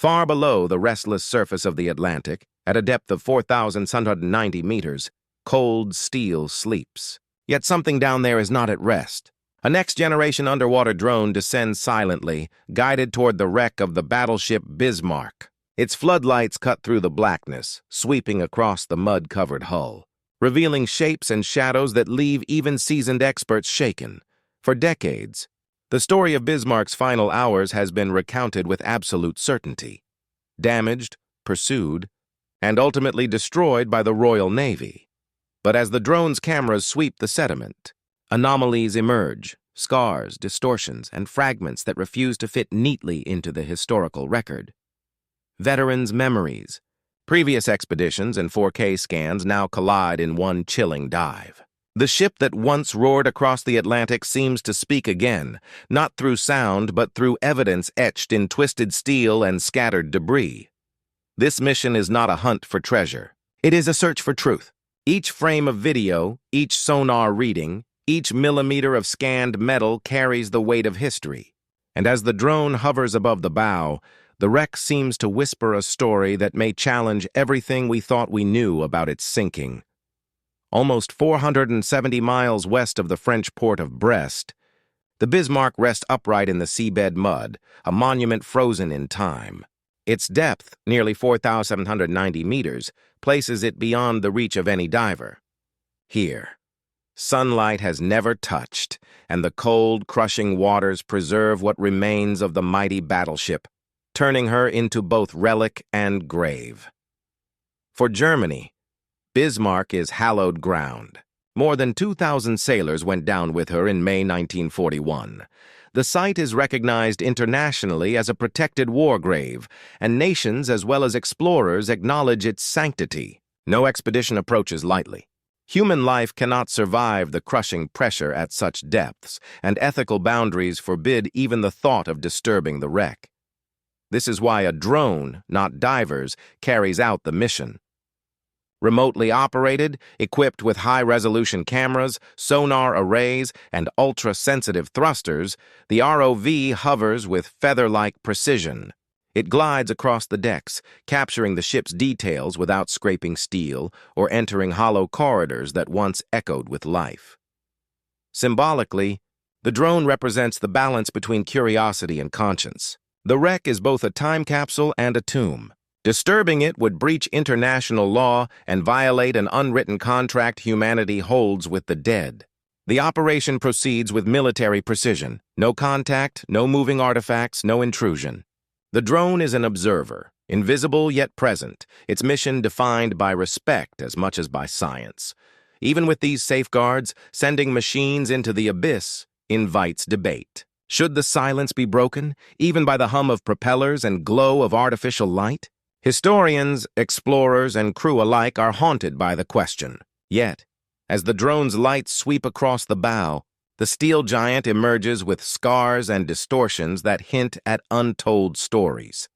Far below the restless surface of the Atlantic, at a depth of 4,790 meters, cold steel sleeps. Yet something down there is not at rest. A next-generation underwater drone descends silently, guided toward the wreck of the battleship Bismarck. Its floodlights cut through the blackness, sweeping across the mud-covered hull, revealing shapes and shadows that leave even seasoned experts shaken. For decades, the story of Bismarck's final hours has been recounted with absolute certainty. Damaged, pursued, and ultimately destroyed by the Royal Navy. But as the drone's cameras sweep the sediment, anomalies emerge, scars, distortions, and fragments that refuse to fit neatly into the historical record. Veterans' memories, previous expeditions, and 4K scans now collide in one chilling dive. The ship that once roared across the Atlantic seems to speak again, not through sound but through evidence etched in twisted steel and scattered debris. This mission is not a hunt for treasure. It is a search for truth. Each frame of video, each sonar reading, each millimeter of scanned metal carries the weight of history. And as the drone hovers above the bow, the wreck seems to whisper a story that may challenge everything we thought we knew about its sinking. Almost 470 miles west of the French port of Brest, the Bismarck rests upright in the seabed mud, a monument frozen in time. Its depth, nearly 4,790 meters, places it beyond the reach of any diver. Here, sunlight has never touched, and the cold, crushing waters preserve what remains of the mighty battleship, turning her into both relic and grave. For Germany, Bismarck is hallowed ground. More than 2,000 sailors went down with her in May 1941. The site is recognized internationally as a protected war grave, and nations as well as explorers acknowledge its sanctity. No expedition approaches lightly. Human life cannot survive the crushing pressure at such depths, and ethical boundaries forbid even the thought of disturbing the wreck. This is why a drone, not divers, carries out the mission. Remotely operated, equipped with high-resolution cameras, sonar arrays, and ultra-sensitive thrusters, the ROV hovers with feather-like precision. It glides across the decks, capturing the ship's details without scraping steel or entering hollow corridors that once echoed with life. Symbolically, the drone represents the balance between curiosity and conscience. The wreck is both a time capsule and a tomb. Disturbing it would breach international law and violate an unwritten contract humanity holds with the dead. The operation proceeds with military precision. No contact, no moving artifacts, no intrusion. The drone is an observer, invisible yet present, its mission defined by respect as much as by science. Even with these safeguards, sending machines into the abyss invites debate. Should the silence be broken, even by the hum of propellers and glow of artificial light? Historians, explorers, and crew alike are haunted by the question. Yet, as the drone's lights sweep across the bow, the steel giant emerges with scars and distortions that hint at untold stories.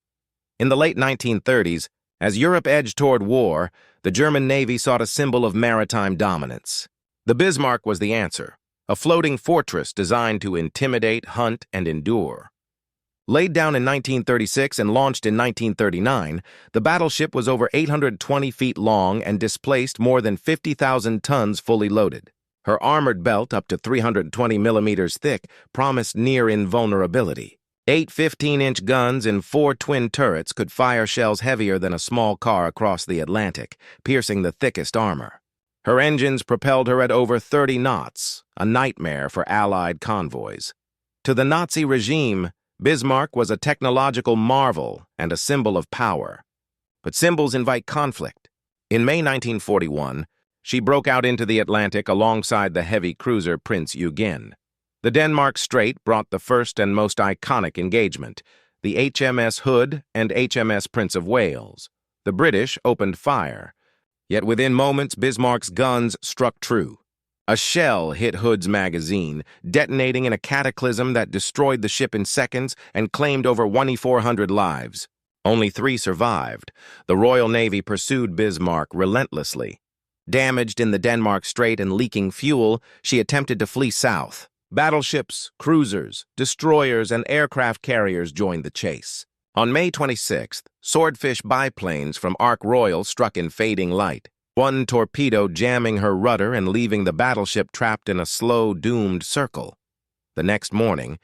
In the late 1930s, as Europe edged toward war, the German Navy sought a symbol of maritime dominance. The Bismarck was the answer, a floating fortress designed to intimidate, hunt, and endure. Laid down in 1936 and launched in 1939, the battleship was over 820 feet long and displaced more than 50,000 tons fully loaded. Her armored belt, up to 320 millimeters thick, promised near invulnerability. 8 15-inch guns and 4 twin turrets could fire shells heavier than a small car across the Atlantic, piercing the thickest armor. Her engines propelled her at over 30 knots, a nightmare for Allied convoys. To the Nazi regime, Bismarck was a technological marvel and a symbol of power. But symbols invite conflict. In May 1941, she broke out into the Atlantic alongside the heavy cruiser Prince Eugen. The Denmark Strait brought the first and most iconic engagement, the HMS Hood and HMS Prince of Wales. The British opened fire. Yet within moments, Bismarck's guns struck true. A shell hit Hood's magazine, detonating in a cataclysm that destroyed the ship in seconds and claimed over 2,400 lives. Only 3 survived. The Royal Navy pursued Bismarck relentlessly. Damaged in the Denmark Strait and leaking fuel, she attempted to flee south. Battleships, cruisers, destroyers, and aircraft carriers joined the chase. On May 26th, swordfish biplanes from Ark Royal struck in fading light, one torpedo jamming her rudder and leaving the battleship trapped in a slow, doomed circle. The next morning,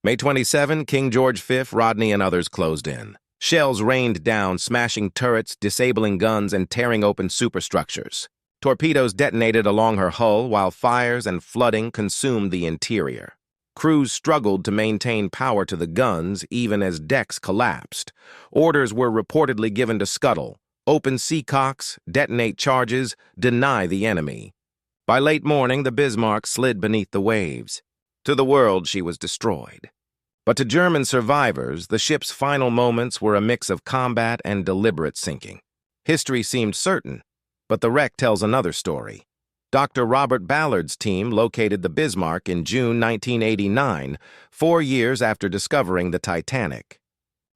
May 27, King George V, Rodney, and others closed in. Shells rained down, smashing turrets, disabling guns, and tearing open superstructures. Torpedoes detonated along her hull, while fires and flooding consumed the interior. Crews struggled to maintain power to the guns even as decks collapsed. Orders were reportedly given to scuttle, open seacocks, detonate charges, deny the enemy. By late morning, the Bismarck slid beneath the waves. To the world, she was destroyed. But to German survivors, the ship's final moments were a mix of combat and deliberate sinking. History seemed certain, but the wreck tells another story. Dr. Robert Ballard's team located the Bismarck in June 1989, 4 years after discovering the Titanic.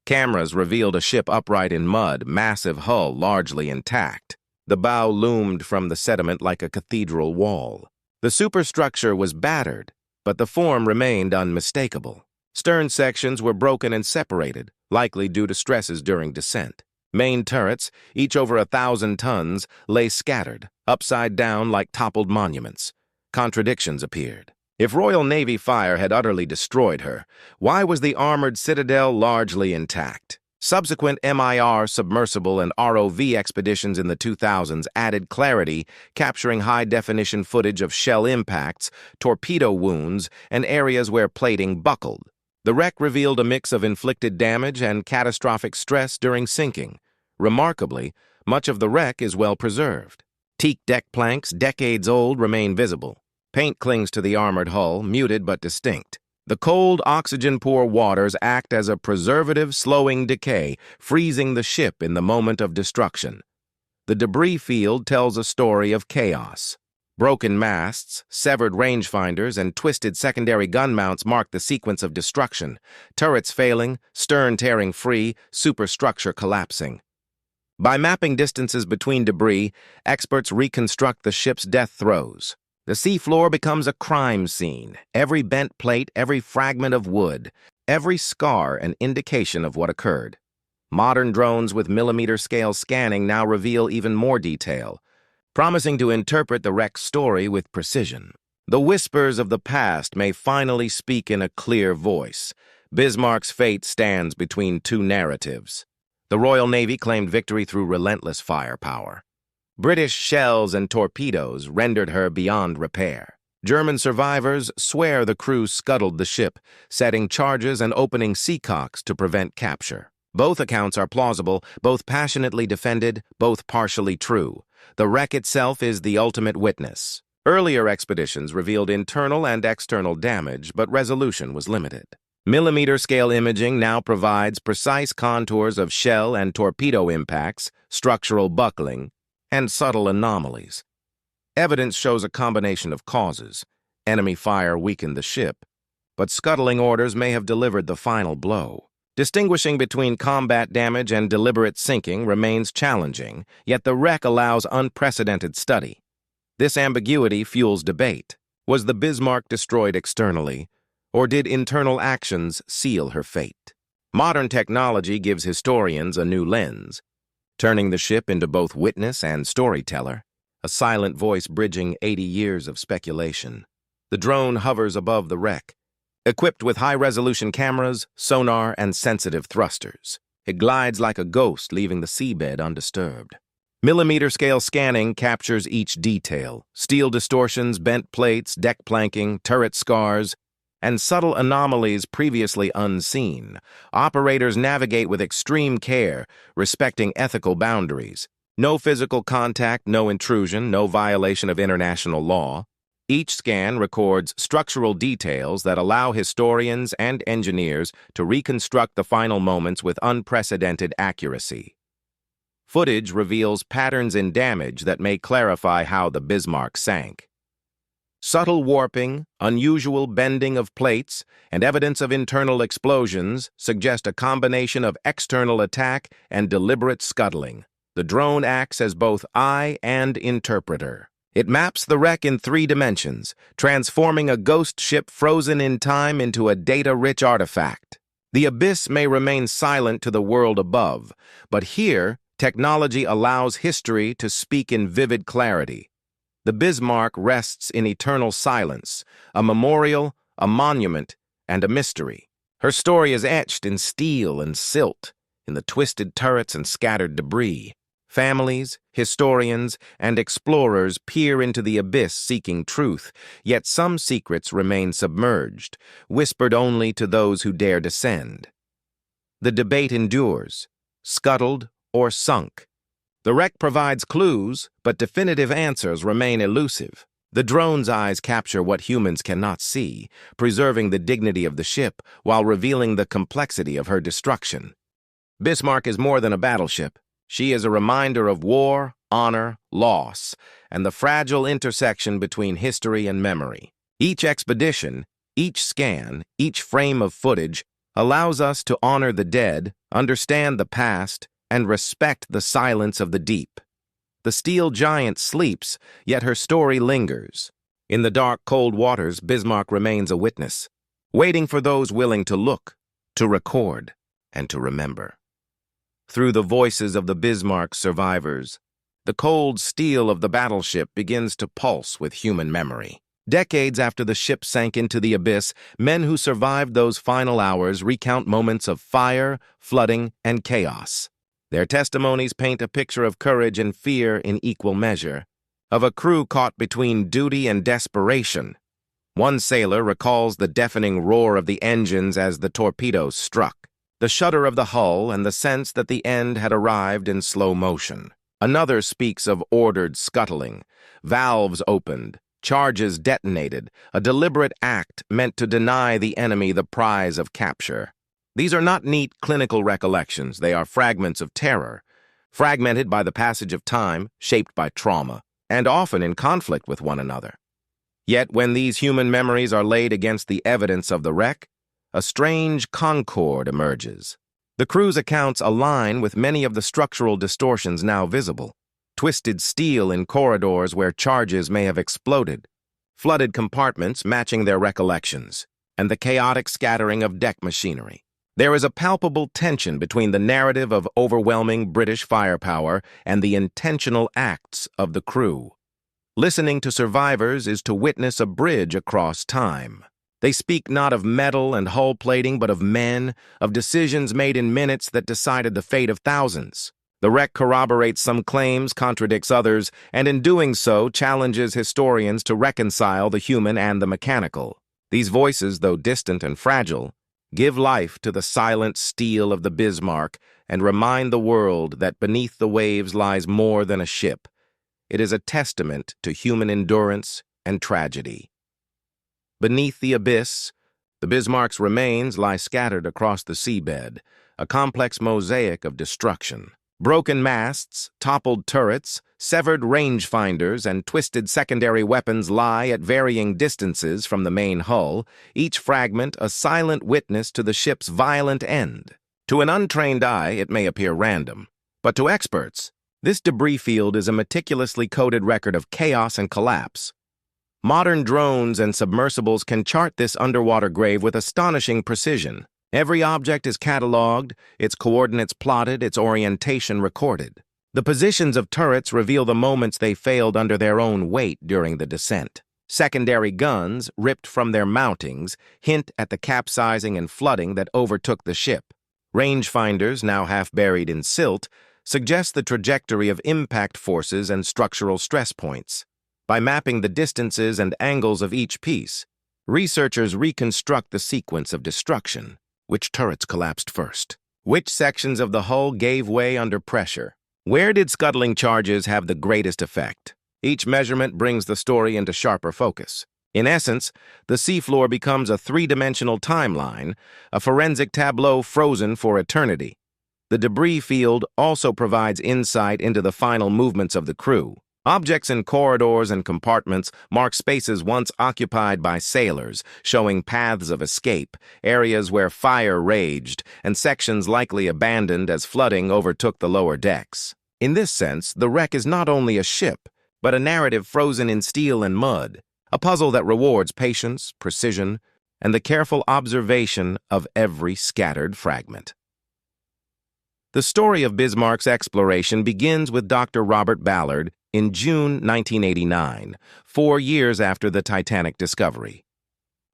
Cameras revealed a ship upright in mud, massive hull largely intact. The bow loomed from the sediment like a cathedral wall. The superstructure was battered, but the form remained unmistakable. Stern sections were broken and separated, likely due to stresses during descent. Main turrets, each over 1,000 tons, lay scattered, upside down like toppled monuments. Contradictions appeared. If Royal Navy fire had utterly destroyed her, why was the armored citadel largely intact? Subsequent MIR, submersible, and ROV expeditions in the 2000s added clarity, capturing high-definition footage of shell impacts, torpedo wounds, and areas where plating buckled. The wreck revealed a mix of inflicted damage and catastrophic stress during sinking. Remarkably, much of the wreck is well preserved. Teak deck planks, decades old, remain visible. Paint clings to the armored hull, muted but distinct. The cold, oxygen-poor waters act as a preservative, slowing decay, freezing the ship in the moment of destruction. The debris field tells a story of chaos. Broken masts, severed rangefinders, and twisted secondary gun mounts mark the sequence of destruction. Turrets failing, stern tearing free, superstructure collapsing. By mapping distances between debris, experts reconstruct the ship's death throes. The seafloor becomes a crime scene. Every bent plate, every fragment of wood, every scar an indication of what occurred. Modern drones with millimeter-scale scanning now reveal even more detail, promising to interpret the wreck's story with precision. The whispers of the past may finally speak in a clear voice. Bismarck's fate stands between two narratives. The Royal Navy claimed victory through relentless firepower. British shells and torpedoes rendered her beyond repair. German survivors swear the crew scuttled the ship, setting charges and opening seacocks to prevent capture. Both accounts are plausible, both passionately defended, both partially true. The wreck itself is the ultimate witness. Earlier expeditions revealed internal and external damage, but resolution was limited. Millimeter-scale imaging now provides precise contours of shell and torpedo impacts, structural buckling, and subtle anomalies. Evidence shows a combination of causes. Enemy fire weakened the ship, but scuttling orders may have delivered the final blow. Distinguishing between combat damage and deliberate sinking remains challenging, yet the wreck allows unprecedented study. This ambiguity fuels debate. Was the Bismarck destroyed externally, or did internal actions seal her fate? Modern technology gives historians a new lens, turning the ship into both witness and storyteller, a silent voice bridging 80 years of speculation. The drone hovers above the wreck, equipped with high-resolution cameras, sonar, and sensitive thrusters. It glides like a ghost, leaving the seabed undisturbed. Millimeter-scale scanning captures each detail: steel distortions, bent plates, deck planking, turret scars, and subtle anomalies previously unseen. Operators navigate with extreme care, respecting ethical boundaries. No physical contact, no intrusion, no violation of international law. Each scan records structural details that allow historians and engineers to reconstruct the final moments with unprecedented accuracy. Footage reveals patterns in damage that may clarify how the Bismarck sank. Subtle warping, unusual bending of plates, and evidence of internal explosions suggest a combination of external attack and deliberate scuttling. The drone acts as both eye and interpreter. It maps the wreck in 3 dimensions, transforming a ghost ship frozen in time into a data-rich artifact. The abyss may remain silent to the world above, but here, technology allows history to speak in vivid clarity. The Bismarck rests in eternal silence, a memorial, a monument, and a mystery. Her story is etched in steel and silt, in the twisted turrets and scattered debris. Families, historians, and explorers peer into the abyss seeking truth, yet some secrets remain submerged, whispered only to those who dare descend. The debate endures, scuttled or sunk. The wreck provides clues, but definitive answers remain elusive. The drone's eyes capture what humans cannot see, preserving the dignity of the ship while revealing the complexity of her destruction. Bismarck is more than a battleship. She is a reminder of war, honor, loss, and the fragile intersection between history and memory. Each expedition, each scan, each frame of footage allows us to honor the dead, understand the past, and respect the silence of the deep. The steel giant sleeps, yet her story lingers. In the dark, cold waters, Bismarck remains a witness, waiting for those willing to look, to record, and to remember. Through the voices of the Bismarck survivors, the cold steel of the battleship begins to pulse with human memory. Decades after the ship sank into the abyss, men who survived those final hours recount moments of fire, flooding, and chaos. Their testimonies paint a picture of courage and fear in equal measure, of a crew caught between duty and desperation. One sailor recalls the deafening roar of the engines as the torpedoes struck, the shudder of the hull, and the sense that the end had arrived in slow motion. Another speaks of ordered scuttling, valves opened, charges detonated, a deliberate act meant to deny the enemy the prize of capture. These are not neat clinical recollections, they are fragments of terror, fragmented by the passage of time, shaped by trauma, and often in conflict with one another. Yet when these human memories are laid against the evidence of the wreck, a strange concord emerges. The crew's accounts align with many of the structural distortions now visible. Twisted steel in corridors where charges may have exploded, flooded compartments matching their recollections, and the chaotic scattering of deck machinery. There is a palpable tension between the narrative of overwhelming British firepower and the intentional acts of the crew. Listening to survivors is to witness a bridge across time. They speak not of metal and hull plating, but of men, of decisions made in minutes that decided the fate of thousands. The wreck corroborates some claims, contradicts others, and in doing so challenges historians to reconcile the human and the mechanical. These voices, though distant and fragile, give life to the silent steel of the Bismarck and remind the world that beneath the waves lies more than a ship. It is a testament to human endurance and tragedy. Beneath the abyss, the Bismarck's remains lie scattered across the seabed, a complex mosaic of destruction. Broken masts, toppled turrets, severed rangefinders, and twisted secondary weapons lie at varying distances from the main hull, each fragment a silent witness to the ship's violent end. To an untrained eye, it may appear random, but to experts, this debris field is a meticulously coded record of chaos and collapse. Modern drones and submersibles can chart this underwater grave with astonishing precision. Every object is cataloged, its coordinates plotted, its orientation recorded. The positions of turrets reveal the moments they failed under their own weight during the descent. Secondary guns, ripped from their mountings, hint at the capsizing and flooding that overtook the ship. Rangefinders, now half buried in silt, suggest the trajectory of impact forces and structural stress points. By mapping the distances and angles of each piece, researchers reconstruct the sequence of destruction. Which turrets collapsed first? Which sections of the hull gave way under pressure? Where did scuttling charges have the greatest effect? Each measurement brings the story into sharper focus. In essence, the seafloor becomes a three-dimensional timeline, a forensic tableau frozen for eternity. The debris field also provides insight into the final movements of the crew. Objects in corridors and compartments mark spaces once occupied by sailors, showing paths of escape, areas where fire raged, and sections likely abandoned as flooding overtook the lower decks. In this sense, the wreck is not only a ship, but a narrative frozen in steel and mud, a puzzle that rewards patience, precision, and the careful observation of every scattered fragment. The story of Bismarck's exploration begins with Dr. Robert Ballard in June 1989, 4 years after the Titanic discovery.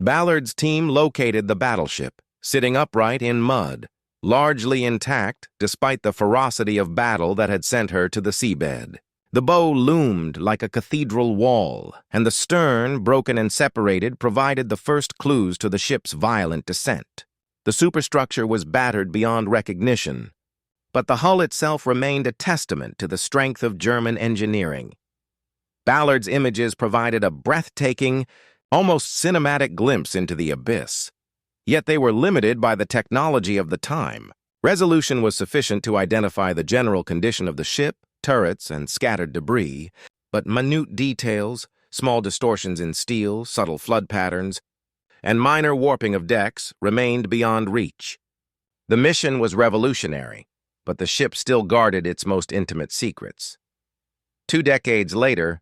Ballard's team located the battleship, sitting upright in mud, largely intact despite the ferocity of battle that had sent her to the seabed. The bow loomed like a cathedral wall, and the stern, broken and separated, provided the first clues to the ship's violent descent. The superstructure was battered beyond recognition, but the hull itself remained a testament to the strength of German engineering. Ballard's images provided a breathtaking, almost cinematic glimpse into the abyss. Yet they were limited by the technology of the time. Resolution was sufficient to identify the general condition of the ship, turrets, and scattered debris, but minute details, small distortions in steel, subtle flood patterns, and minor warping of decks remained beyond reach. The mission was revolutionary, but the ship still guarded its most intimate secrets. 2 decades later,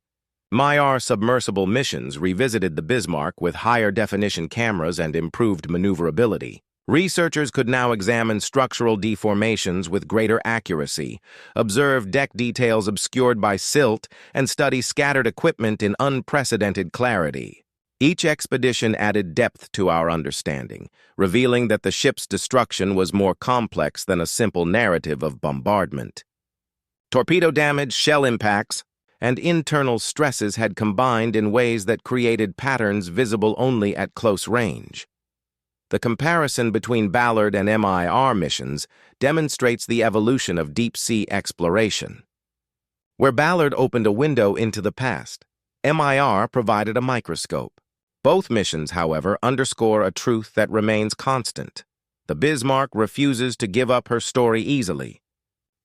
WWII submersible missions revisited the Bismarck with higher-definition cameras and improved maneuverability. Researchers could now examine structural deformations with greater accuracy, observe deck details obscured by silt, and study scattered equipment in unprecedented clarity. Each expedition added depth to our understanding, revealing that the ship's destruction was more complex than a simple narrative of bombardment. Torpedo damage, shell impacts, and internal stresses had combined in ways that created patterns visible only at close range. The comparison between Ballard and MIR missions demonstrates the evolution of deep-sea exploration. Where Ballard opened a window into the past, MIR provided a microscope. Both missions, however, underscore a truth that remains constant. The Bismarck refuses to give up her story easily.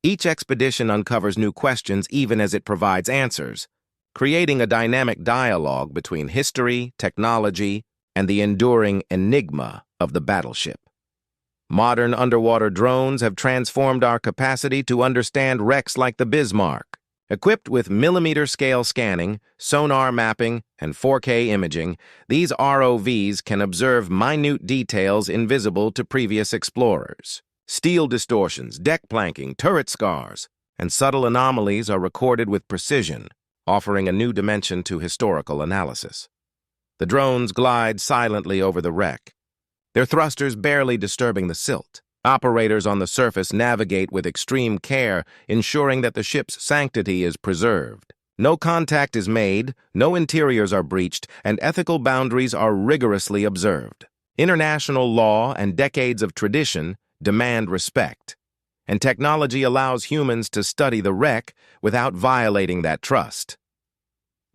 Each expedition uncovers new questions even as it provides answers, creating a dynamic dialogue between history, technology, and the enduring enigma of the battleship. Modern underwater drones have transformed our capacity to understand wrecks like the Bismarck. Equipped with millimeter-scale scanning, sonar mapping, and 4K imaging, these ROVs can observe minute details invisible to previous explorers. Steel distortions, deck planking, turret scars, and subtle anomalies are recorded with precision, offering a new dimension to historical analysis. The drones glide silently over the wreck, their thrusters barely disturbing the silt. Operators on the surface navigate with extreme care, ensuring that the ship's sanctity is preserved. No contact is made, no interiors are breached, and ethical boundaries are rigorously observed. International law and decades of tradition demand respect, and technology allows humans to study the wreck without violating that trust.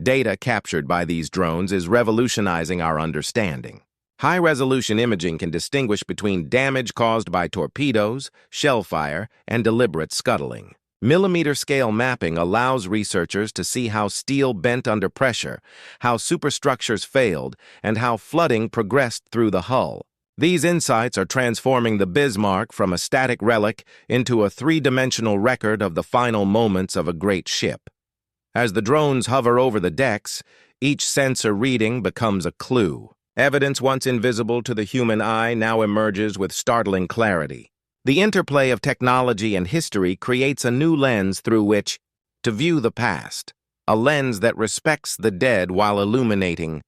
Data captured by these drones is revolutionizing our understanding. High-resolution imaging can distinguish between damage caused by torpedoes, shell fire, and deliberate scuttling. Millimeter-scale mapping allows researchers to see how steel bent under pressure, how superstructures failed, and how flooding progressed through the hull. These insights are transforming the Bismarck from a static relic into a 3-dimensional record of the final moments of a great ship. As the drones hover over the decks, each sensor reading becomes a clue. Evidence once invisible to the human eye now emerges with startling clarity. The interplay of technology and history creates a new lens through which to view the past, a lens that respects the dead while illuminating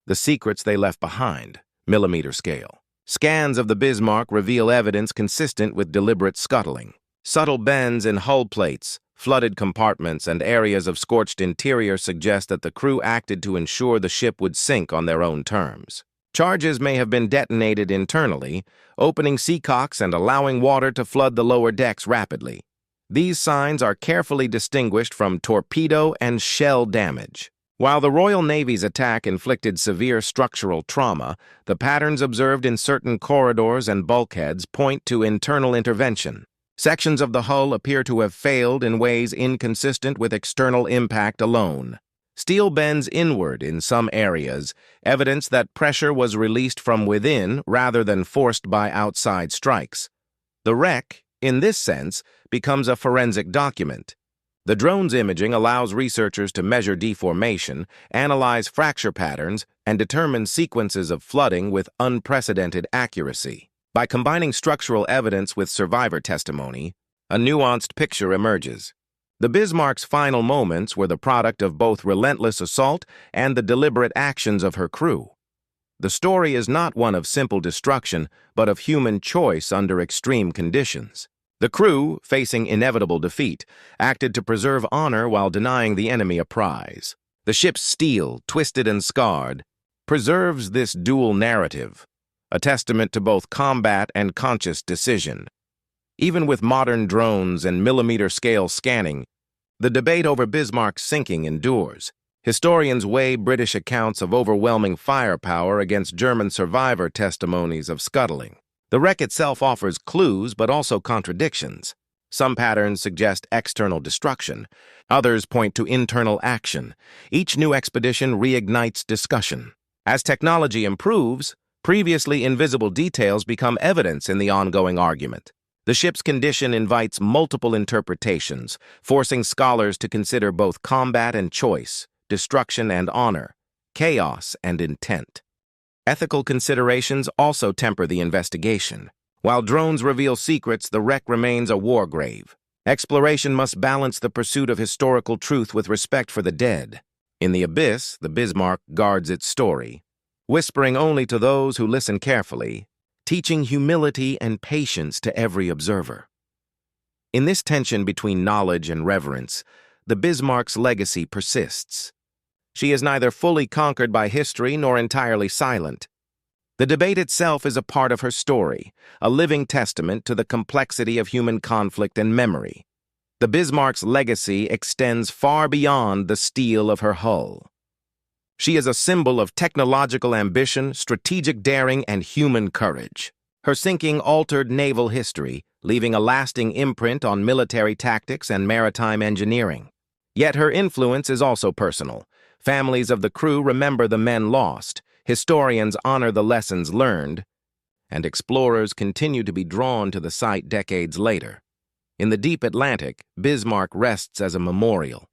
the secrets they left behind. Millimeter scale. Scans of the Bismarck reveal evidence consistent with deliberate scuttling. Subtle bends in hull plates, flooded compartments, and areas of scorched interior suggest that the crew acted to ensure the ship would sink on their own terms. Charges may have been detonated internally, opening seacocks and allowing water to flood the lower decks rapidly. These signs are carefully distinguished from torpedo and shell damage. While the Royal Navy's attack inflicted severe structural trauma, the patterns observed in certain corridors and bulkheads point to internal intervention. Sections of the hull appear to have failed in ways inconsistent with external impact alone. Steel bends inward in some areas, evidence that pressure was released from within rather than forced by outside strikes. The wreck, in this sense, becomes a forensic document. The drone's imaging allows researchers to measure deformation, analyze fracture patterns, and determine sequences of flooding with unprecedented accuracy. By combining structural evidence with survivor testimony, a nuanced picture emerges. The Bismarck's final moments were the product of both relentless assault and the deliberate actions of her crew. The story is not one of simple destruction, but of human choice under extreme conditions. The crew, facing inevitable defeat, acted to preserve honor while denying the enemy a prize. The ship's steel, twisted and scarred, preserves this dual narrative, a testament to both combat and conscious decision. Even with modern drones and millimeter-scale scanning, the debate over Bismarck's sinking endures. Historians weigh British accounts of overwhelming firepower against German survivor testimonies of scuttling. The wreck itself offers clues but also contradictions. Some patterns suggest external destruction. Others point to internal action. Each new expedition reignites discussion. As technology improves, previously invisible details become evidence in the ongoing argument. The ship's condition invites multiple interpretations, forcing scholars to consider both combat and choice, destruction and honor, chaos and intent. Ethical considerations also temper the investigation. While drones reveal secrets, the wreck remains a war grave. Exploration must balance the pursuit of historical truth with respect for the dead. In the abyss, the Bismarck guards its story, whispering only to those who listen carefully, teaching humility and patience to every observer. In this tension between knowledge and reverence, the Bismarck's legacy persists. She is neither fully conquered by history nor entirely silent. The debate itself is a part of her story, a living testament to the complexity of human conflict and memory. The Bismarck's legacy extends far beyond the steel of her hull. She is a symbol of technological ambition, strategic daring, and human courage. Her sinking altered naval history, leaving a lasting imprint on military tactics and maritime engineering. Yet her influence is also personal. Families of the crew remember the men lost, historians honor the lessons learned, and explorers continue to be drawn to the site decades later. In the deep Atlantic, Bismarck rests as a memorial.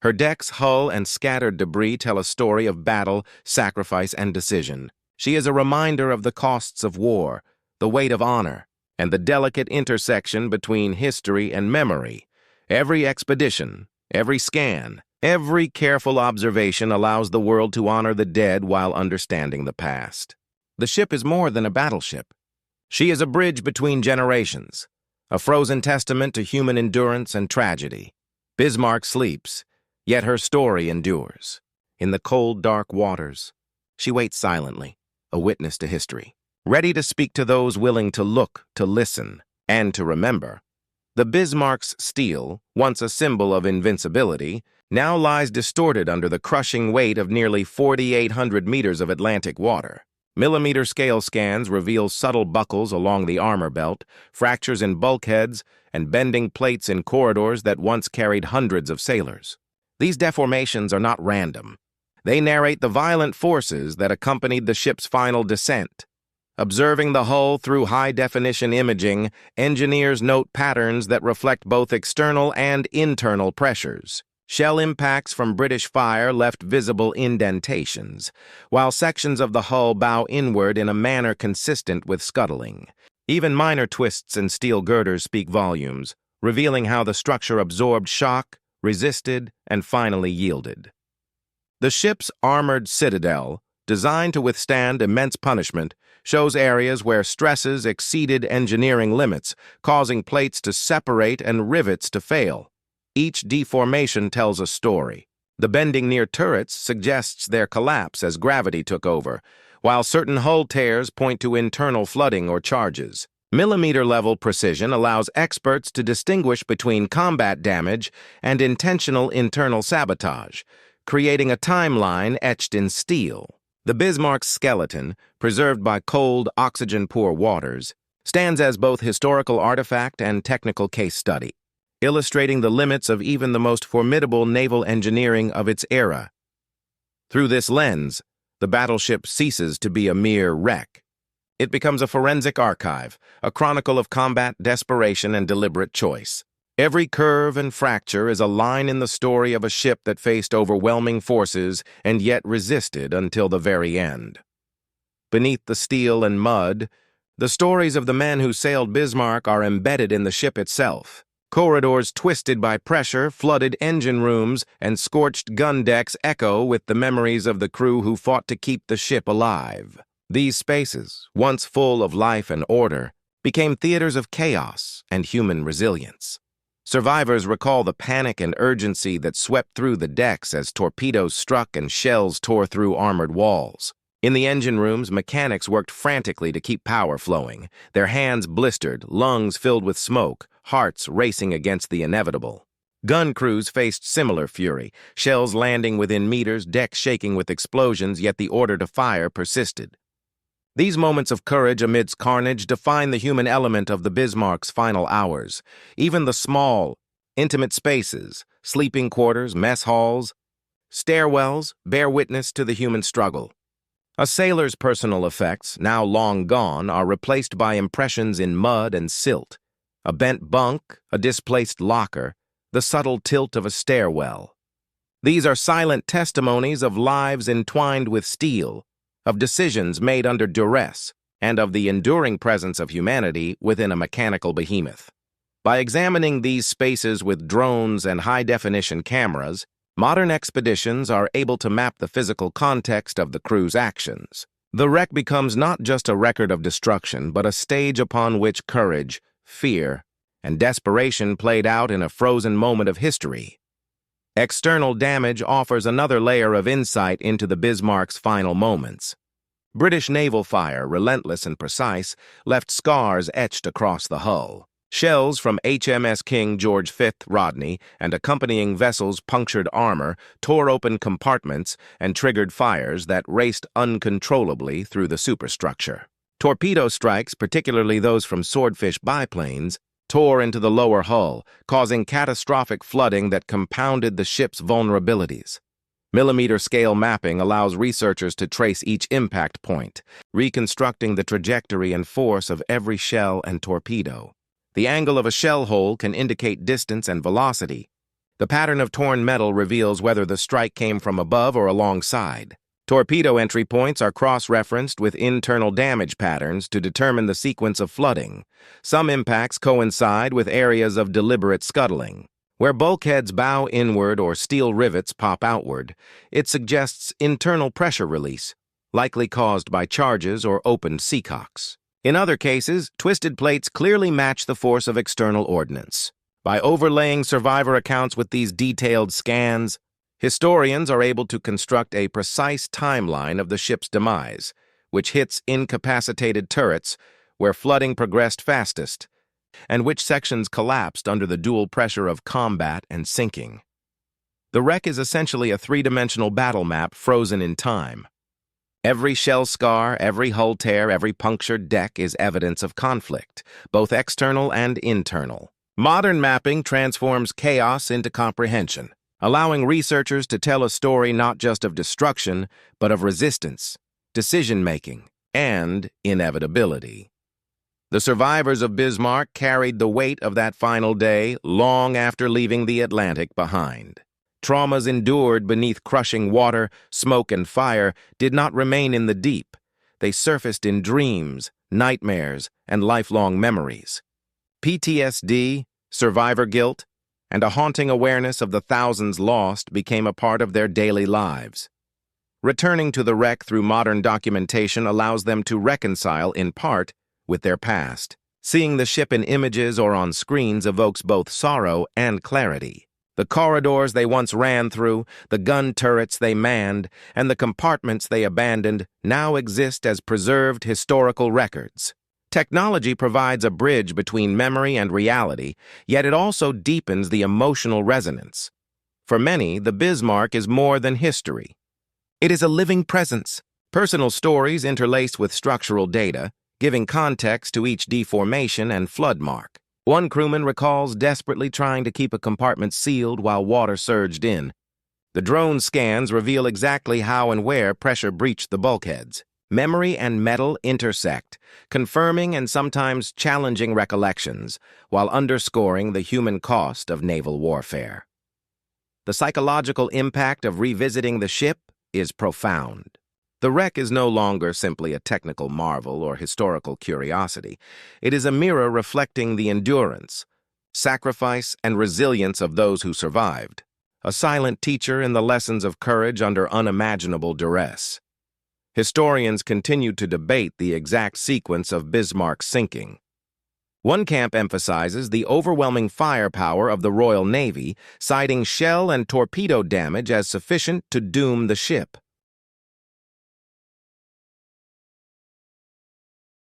Her deck's hull and scattered debris tell a story of battle, sacrifice, and decision. She is a reminder of the costs of war, the weight of honor, and the delicate intersection between history and memory. Every expedition, every scan, every careful observation allows the world to honor the dead while understanding the past. The ship is more than a battleship. She is a bridge between generations, a frozen testament to human endurance and tragedy. Bismarck sleeps, yet her story endures. In the cold, dark waters, she waits silently, a witness to history, ready to speak to those willing to look, to listen, and to remember. The Bismarck's steel, once a symbol of invincibility, now lies distorted under the crushing weight of nearly 4,800 meters of Atlantic water. Millimeter-scale scans reveal subtle buckles along the armor belt, fractures in bulkheads, and bending plates in corridors that once carried hundreds of sailors. These deformations are not random. They narrate the violent forces that accompanied the ship's final descent. Observing the hull through high-definition imaging, engineers note patterns that reflect both external and internal pressures. Shell impacts from British fire left visible indentations, while sections of the hull bow inward in a manner consistent with scuttling. Even minor twists in steel girders speak volumes, revealing how the structure absorbed shock, resisted, and finally yielded. The ship's armored citadel, designed to withstand immense punishment, shows areas where stresses exceeded engineering limits, causing plates to separate and rivets to fail. Each deformation tells a story. The bending near turrets suggests their collapse as gravity took over, while certain hull tears point to internal flooding or charges. Millimeter-level precision allows experts to distinguish between combat damage and intentional internal sabotage, creating a timeline etched in steel. The Bismarck's skeleton, preserved by cold, oxygen-poor waters, stands as both historical artifact and technical case study, illustrating the limits of even the most formidable naval engineering of its era. Through this lens, the battleship ceases to be a mere wreck. It becomes a forensic archive, a chronicle of combat, desperation, and deliberate choice. Every curve and fracture is a line in the story of a ship that faced overwhelming forces and yet resisted until the very end. Beneath the steel and mud, the stories of the men who sailed Bismarck are embedded in the ship itself. Corridors twisted by pressure, flooded engine rooms, and scorched gun decks echo with the memories of the crew who fought to keep the ship alive. These spaces, once full of life and order, became theaters of chaos and human resilience. Survivors recall the panic and urgency that swept through the decks as torpedoes struck and shells tore through armored walls. In the engine rooms, mechanics worked frantically to keep power flowing, their hands blistered, lungs filled with smoke, hearts racing against the inevitable. Gun crews faced similar fury, shells landing within meters, decks shaking with explosions, yet the order to fire persisted. These moments of courage amidst carnage define the human element of the Bismarck's final hours. Even the small, intimate spaces, sleeping quarters, mess halls, stairwells, bear witness to the human struggle. A sailor's personal effects, now long gone, are replaced by impressions in mud and silt, a bent bunk, a displaced locker, the subtle tilt of a stairwell. These are silent testimonies of lives entwined with steel, of decisions made under duress, and of the enduring presence of humanity within a mechanical behemoth. By examining these spaces with drones and high-definition cameras, modern expeditions are able to map the physical context of the crew's actions. The wreck becomes not just a record of destruction, but a stage upon which courage, fear, and desperation played out in a frozen moment of history. External damage offers another layer of insight into the Bismarck's final moments. British naval fire, relentless and precise, left scars etched across the hull. Shells from HMS King George V Rodney and accompanying vessels' punctured armor tore open compartments and triggered fires that raced uncontrollably through the superstructure. Torpedo strikes, particularly those from swordfish biplanes, tore into the lower hull, causing catastrophic flooding that compounded the ship's vulnerabilities. Millimeter-scale mapping allows researchers to trace each impact point, reconstructing the trajectory and force of every shell and torpedo. The angle of a shell hole can indicate distance and velocity. The pattern of torn metal reveals whether the strike came from above or alongside. Torpedo entry points are cross-referenced with internal damage patterns to determine the sequence of flooding. Some impacts coincide with areas of deliberate scuttling. Where bulkheads bow inward or steel rivets pop outward, it suggests internal pressure release, likely caused by charges or opened seacocks. In other cases, twisted plates clearly match the force of external ordnance. By overlaying survivor accounts with these detailed scans, historians are able to construct a precise timeline of the ship's demise, which hits incapacitated turrets, where flooding progressed fastest, and which sections collapsed under the dual pressure of combat and sinking. The wreck is essentially a three-dimensional battle map frozen in time. Every shell scar, every hull tear, every punctured deck is evidence of conflict, both external and internal. Modern mapping transforms chaos into comprehension, allowing researchers to tell a story not just of destruction, but of resistance, decision-making, and inevitability. The survivors of Bismarck carried the weight of that final day long after leaving the Atlantic behind. Traumas endured beneath crushing water, smoke, and fire did not remain in the deep. They surfaced in dreams, nightmares, and lifelong memories. PTSD, survivor guilt, and a haunting awareness of the thousands lost became a part of their daily lives. Returning to the wreck through modern documentation allows them to reconcile, in part, with their past. Seeing the ship in images or on screens evokes both sorrow and clarity. The corridors they once ran through, the gun turrets they manned, and the compartments they abandoned now exist as preserved historical records. Technology provides a bridge between memory and reality, yet it also deepens the emotional resonance. For many, the Bismarck is more than history. It is a living presence, personal stories interlaced with structural data, giving context to each deformation and flood mark. One crewman recalls desperately trying to keep a compartment sealed while water surged in. The drone scans reveal exactly how and where pressure breached the bulkheads. Memory and metal intersect, confirming and sometimes challenging recollections, while underscoring the human cost of naval warfare. The psychological impact of revisiting the ship is profound. The wreck is no longer simply a technical marvel or historical curiosity. It is a mirror reflecting the endurance, sacrifice, and resilience of those who survived, a silent teacher in the lessons of courage under unimaginable duress. Historians continue to debate the exact sequence of Bismarck's sinking. One camp emphasizes the overwhelming firepower of the Royal Navy, citing shell and torpedo damage as sufficient to doom the ship.